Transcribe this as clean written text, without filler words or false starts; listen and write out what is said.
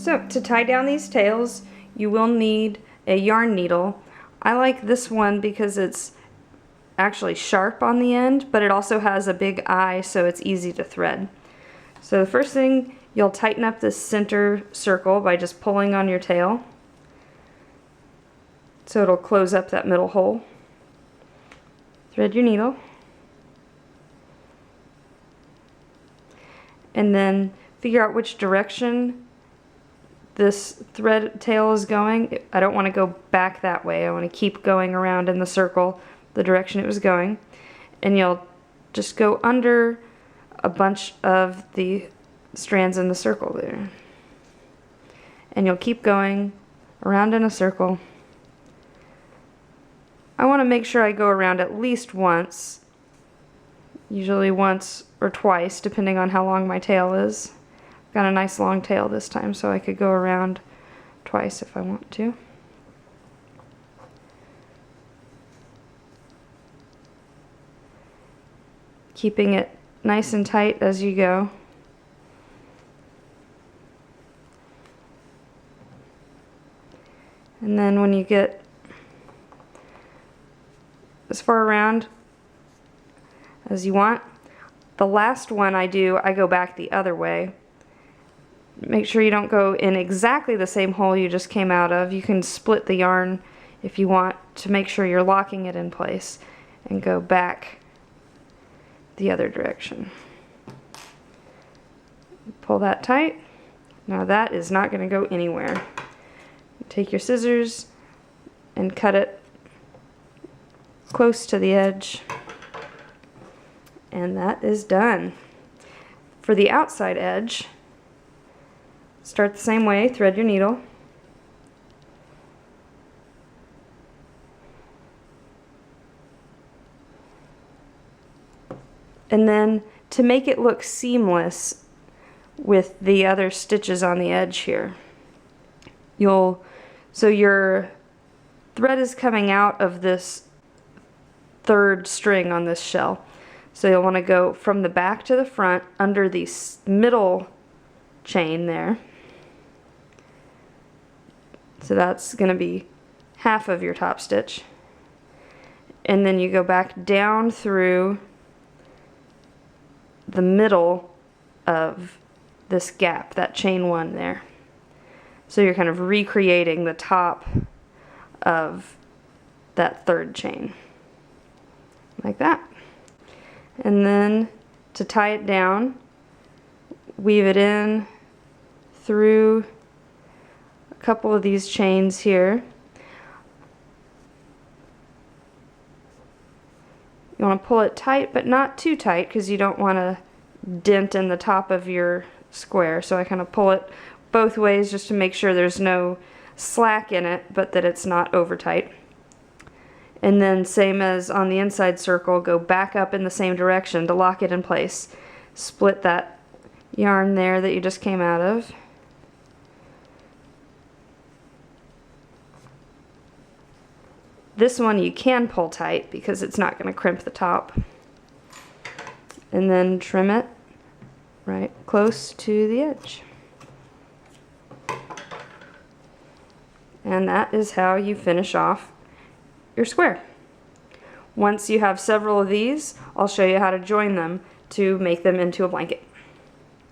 So to tie down these tails, you will need a yarn needle. I like this one because it's actually sharp on the end, but it also has a big eye, so it's easy to thread. So the first thing, you'll tighten up this center circle by just pulling on your tail, so it'll close up that middle hole. Thread your needle, and then figure out which direction this thread tail is going. I don't want to go back that way. I want to keep going around in the circle the direction it was going. And you'll just go under a bunch of the strands in the circle there. And you'll keep going around in a circle. I want to make sure I go around at least once, usually once or twice depending on how long my tail is. Got a nice long tail this time, so I could go around twice if I want to. Keeping it nice and tight as you go. And then when you get as far around as you want, the last one I go back the other way. Make sure you don't go in exactly the same hole you just came out of. You can split the yarn if you want to make sure you're locking it in place, and go back the other direction. Pull that tight. Now that is not going to go anywhere. Take your scissors and cut it close to the edge, and that is done. For the outside edge, start the same way, thread your needle, and then to make it look seamless with the other stitches on the edge here, so your thread is coming out of this third string on this shell, so you'll want to go from the back to the front under the middle chain there. So that's going to be half of your top stitch. And then you go back down through the middle of this gap, that chain one there. So you're kind of recreating the top of that third chain. Like that. And then to tie it down, weave it in through a couple of these chains here. You want to pull it tight, but not too tight, because you don't want to dent in the top of your square. So I kind of pull it both ways just to make sure there's no slack in it, but that it's not over tight. And then same as on the inside circle, go back up in the same direction to lock it in place. Split that yarn there that you just came out of. This one you can pull tight because it's not going to crimp the top. And then trim it right close to the edge. And that is how you finish off your square. Once you have several of these, I'll show you how to join them to make them into a blanket.